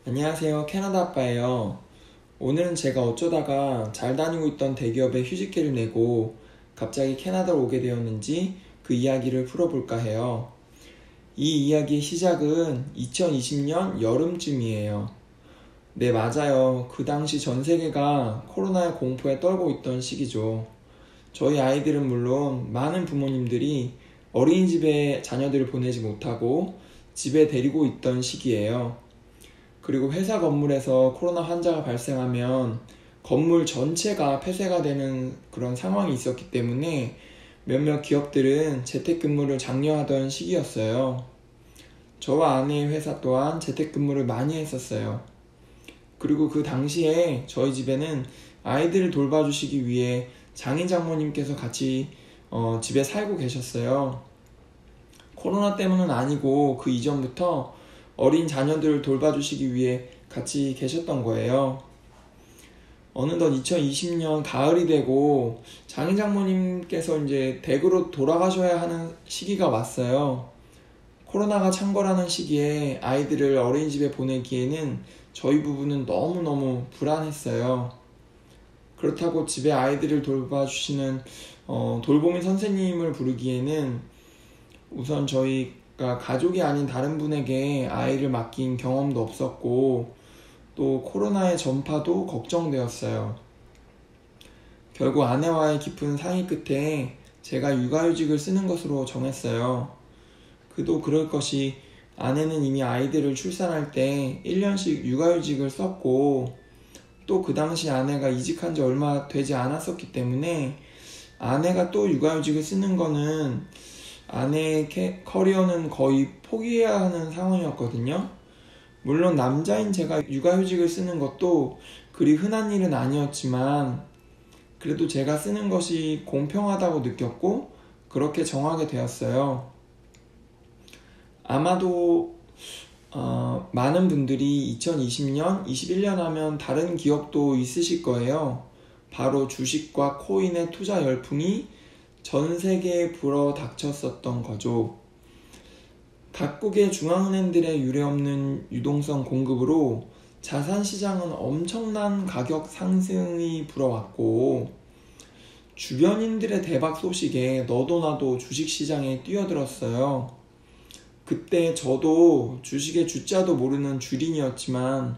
안녕하세요. 캐나다 아빠예요. 오늘은 제가 어쩌다가 잘 다니고 있던 대기업에 휴직계를 내고 갑자기 캐나다로 오게 되었는지 그 이야기를 풀어볼까 해요. 이 이야기의 시작은 2020년 여름쯤이에요. 네, 맞아요. 그 당시 전 세계가 코로나의 공포에 떨고 있던 시기죠. 저희 아이들은 물론 많은 부모님들이 어린이집에 자녀들을 보내지 못하고 집에 데리고 있던 시기예요. 그리고 회사 건물에서 코로나 환자가 발생하면 건물 전체가 폐쇄가 되는 그런 상황이 있었기 때문에 몇몇 기업들은 재택근무를 장려하던 시기였어요. 저와 아내의 회사 또한 재택근무를 많이 했었어요. 그리고 그 당시에 저희 집에는 아이들을 돌봐주시기 위해 장인 장모님께서 같이 집에 살고 계셨어요. 코로나 때문은 아니고 그 이전부터 어린 자녀들을 돌봐주시기 위해 같이 계셨던 거예요. 어느덧 2020년 가을이 되고 장인 장모님께서 이제 댁으로 돌아가셔야 하는 시기가 왔어요. 코로나가 창궐하는 시기에 아이들을 어린이집에 보내기에는 저희 부부는 너무너무 불안했어요. 그렇다고 집에 아이들을 돌봐주시는 돌보미 선생님을 부르기에는 우선 저희가 가족이 아닌 다른 분에게 아이를 맡긴 경험도 없었고 또 코로나의 전파도 걱정되었어요. 결국 아내와의 깊은 상의 끝에 제가 육아휴직을 쓰는 것으로 정했어요. 그도 그럴 것이 아내는 이미 아이들을 출산할 때 1년씩 육아휴직을 썼고 또 그 당시 아내가 이직한 지 얼마 되지 않았었기 때문에 아내가 또 육아휴직을 쓰는 거는 아내의 커리어는 거의 포기해야 하는 상황이었거든요. 물론 남자인 제가 육아휴직을 쓰는 것도 그리 흔한 일은 아니었지만 그래도 제가 쓰는 것이 공평하다고 느꼈고 그렇게 정하게 되었어요. 아마도 많은 분들이 2020년, 21년 하면 다른 기억도 있으실 거예요. 바로 주식과 코인의 투자 열풍이 전 세계에 불어닥쳤었던 거죠. 각국의 중앙은행들의 유례없는 유동성 공급으로 자산시장은 엄청난 가격 상승이 불어왔고 주변인들의 대박 소식에 너도 나도 주식시장에 뛰어들었어요. 그때 저도 주식의 주자도 모르는 주린이었지만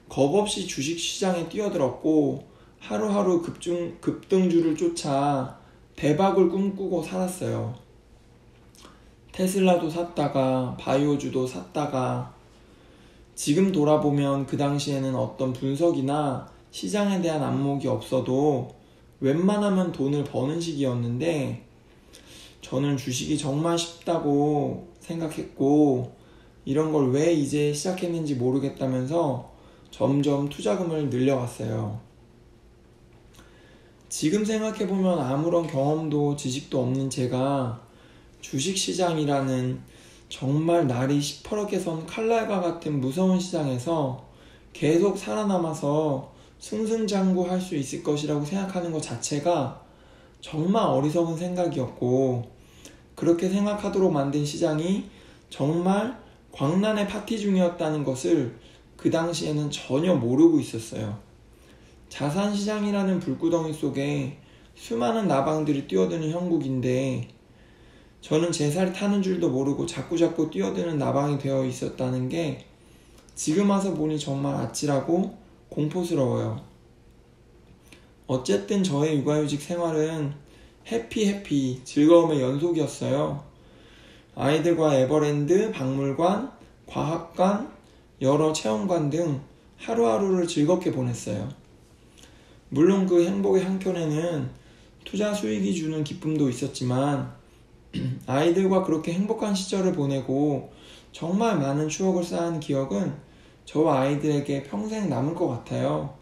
겁없이 주식시장에 뛰어들었고 하루하루 급등주를 쫓아 대박을 꿈꾸고 살았어요. 테슬라도 샀다가 바이오주도 샀다가 지금 돌아보면 그 당시에는 어떤 분석이나 시장에 대한 안목이 없어도 웬만하면 돈을 버는 시기였는데 저는 주식이 정말 쉽다고 생각했고 이런 걸 왜 이제 시작했는지 모르겠다면서 점점 투자금을 늘려갔어요. 지금 생각해보면 아무런 경험도 지식도 없는 제가 주식시장이라는 정말 날이 시퍼렇게 선 칼날과 같은 무서운 시장에서 계속 살아남아서 승승장구할 수 있을 것이라고 생각하는 것 자체가 정말 어리석은 생각이었고 그렇게 생각하도록 만든 시장이 정말 광란의 파티 중이었다는 것을 그 당시에는 전혀 모르고 있었어요. 자산시장이라는 불구덩이 속에 수많은 나방들이 뛰어드는 형국인데 저는 제 살이 타는 줄도 모르고 자꾸자꾸 뛰어드는 나방이 되어 있었다는 게 지금 와서 보니 정말 아찔하고 공포스러워요. 어쨌든 저의 육아휴직 생활은 해피 즐거움의 연속이었어요. 아이들과 에버랜드, 박물관, 과학관, 여러 체험관 등 하루하루를 즐겁게 보냈어요. 물론 그 행복의 한켠에는 투자 수익이 주는 기쁨도 있었지만 아이들과 그렇게 행복한 시절을 보내고 정말 많은 추억을 쌓은 기억은 저와 아이들에게 평생 남을 것 같아요.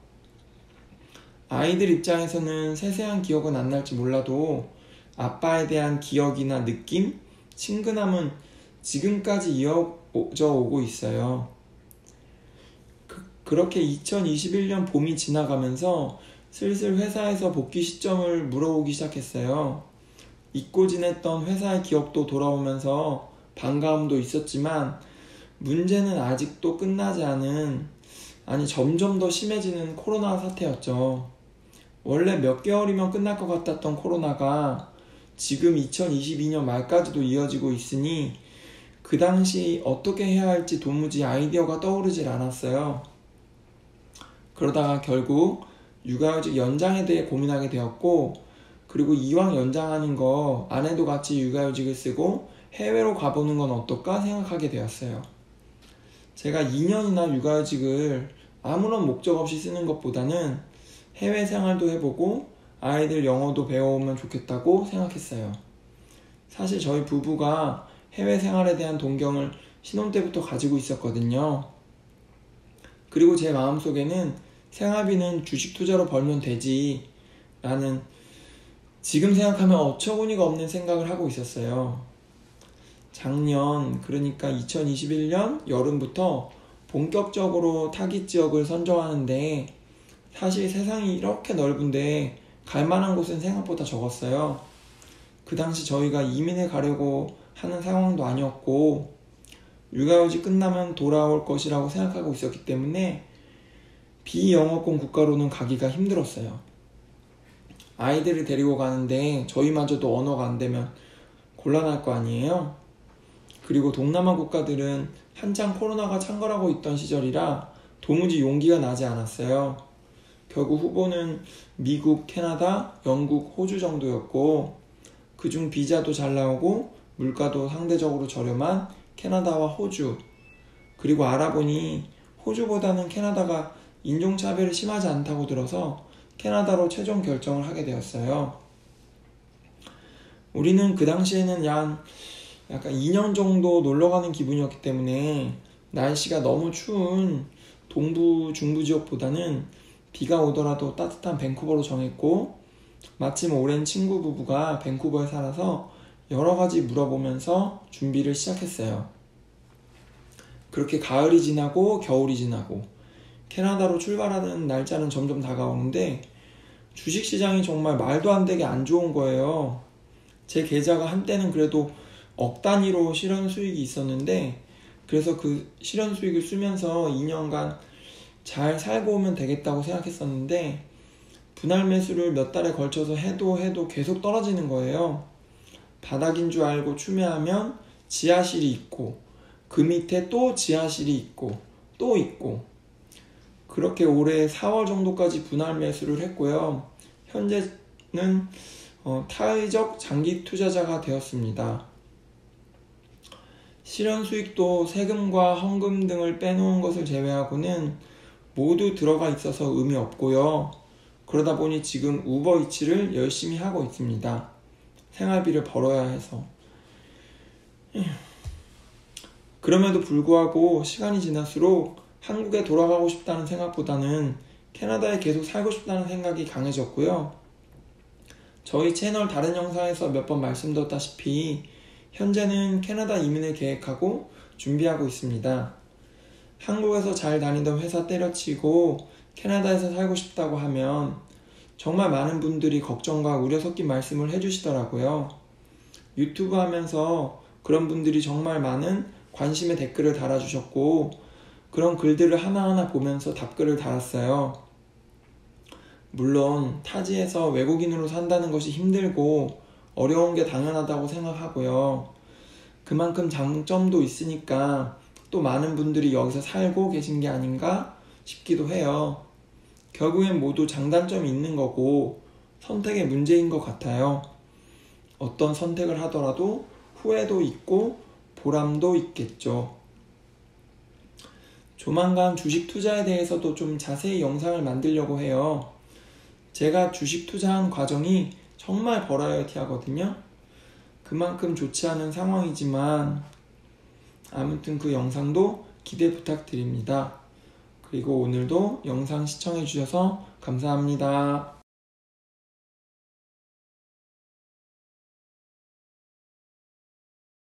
아이들 입장에서는 세세한 기억은 안 날지 몰라도 아빠에 대한 기억이나 느낌, 친근함은 지금까지 이어져 오고 있어요. 그렇게 2021년 봄이 지나가면서 슬슬 회사에서 복귀 시점을 물어보기 시작했어요. 잊고 지냈던 회사의 기억도 돌아오면서 반가움도 있었지만 문제는 아직도 끝나지 않은 점점 더 심해지는 코로나 사태였죠. 원래 몇 개월이면 끝날 것 같았던 코로나가 지금 2022년 말까지도 이어지고 있으니 그 당시 어떻게 해야 할지 도무지 아이디어가 떠오르질 않았어요. 그러다가 결국 육아휴직 연장에 대해 고민하게 되었고, 그리고 이왕 연장하는 거 아내도 같이 육아휴직을 쓰고 해외로 가보는 건 어떨까 생각하게 되었어요. 제가 2년이나 육아휴직을 아무런 목적 없이 쓰는 것보다는 해외 생활도 해보고 아이들 영어도 배워오면 좋겠다고 생각했어요. 사실 저희 부부가 해외 생활에 대한 동경을 신혼 때부터 가지고 있었거든요. 그리고 제 마음속에는 생활비는 주식 투자로 벌면 되지 라는, 지금 생각하면 어처구니가 없는 생각을 하고 있었어요. 작년, 그러니까 2021년 여름부터 본격적으로 타깃 지역을 선정하는데, 사실 세상이 이렇게 넓은데 갈만한 곳은 생각보다 적었어요. 그 당시 저희가 이민을 가려고 하는 상황도 아니었고 육아휴직 끝나면 돌아올 것이라고 생각하고 있었기 때문에 비영어권 국가로는 가기가 힘들었어요. 아이들을 데리고 가는데 저희마저도 언어가 안 되면 곤란할 거 아니에요. 그리고 동남아 국가들은 한창 코로나가 창궐하고 있던 시절이라 도무지 용기가 나지 않았어요. 결국 후보는 미국, 캐나다, 영국, 호주 정도였고, 그중 비자도 잘 나오고 물가도 상대적으로 저렴한 캐나다와 호주, 그리고 알아보니 호주보다는 캐나다가 인종차별이 심하지 않다고 들어서 캐나다로 최종 결정을 하게 되었어요. 우리는 그 당시에는 약간 2년 정도 놀러가는 기분이었기 때문에 날씨가 너무 추운 동부, 중부 지역보다는 비가 오더라도 따뜻한 밴쿠버로 정했고, 마침 오랜 친구 부부가 밴쿠버에 살아서 여러 가지 물어보면서 준비를 시작했어요. 그렇게 가을이 지나고 겨울이 지나고 캐나다로 출발하는 날짜는 점점 다가오는데 주식시장이 정말 말도 안 되게 안 좋은 거예요. 제 계좌가 한때는 그래도 억 단위로 실현 수익이 있었는데, 그래서 그 실현 수익을 쓰면서 2년간 잘 살고 오면 되겠다고 생각했었는데, 분할 매수를 몇 달에 걸쳐서 해도 계속 떨어지는 거예요. 바닥인 줄 알고 추매하면 지하실이 있고, 그 밑에 또 지하실이 있고 또 있고, 그렇게 올해 4월 정도까지 분할 매수를 했고요. 현재는 타의적 장기 투자자가 되었습니다. 실현 수익도 세금과 헌금 등을 빼놓은 것을 제외하고는 모두 들어가 있어서 의미 없고요. 그러다 보니 지금 우버이츠를 열심히 하고 있습니다. 생활비를 벌어야 해서. 그럼에도 불구하고 시간이 지날수록 한국에 돌아가고 싶다는 생각보다는 캐나다에 계속 살고 싶다는 생각이 강해졌고요. 저희 채널 다른 영상에서 몇 번 말씀드렸다시피 현재는 캐나다 이민을 계획하고 준비하고 있습니다. 한국에서 잘 다니던 회사 때려치고 캐나다에서 살고 싶다고 하면 정말 많은 분들이 걱정과 우려 섞인 말씀을 해주시더라고요. 유튜브 하면서 그런 분들이 정말 많은 관심의 댓글을 달아주셨고, 그런 글들을 하나하나 보면서 답글을 달았어요. 물론 타지에서 외국인으로 산다는 것이 힘들고 어려운 게 당연하다고 생각하고요. 그만큼 장점도 있으니까 또 많은 분들이 여기서 살고 계신 게 아닌가 싶기도 해요. 결국엔 모두 장단점이 있는 거고 선택의 문제인 것 같아요. 어떤 선택을 하더라도 후회도 있고 보람도 있겠죠. 조만간 주식 투자에 대해서도 좀 자세히 영상을 만들려고 해요. 제가 주식 투자한 과정이 정말 버라이어티하거든요. 그만큼 좋지 않은 상황이지만 아무튼 그 영상도 기대 부탁드립니다. 그리고 오늘도 영상 시청해주셔서 감사합니다.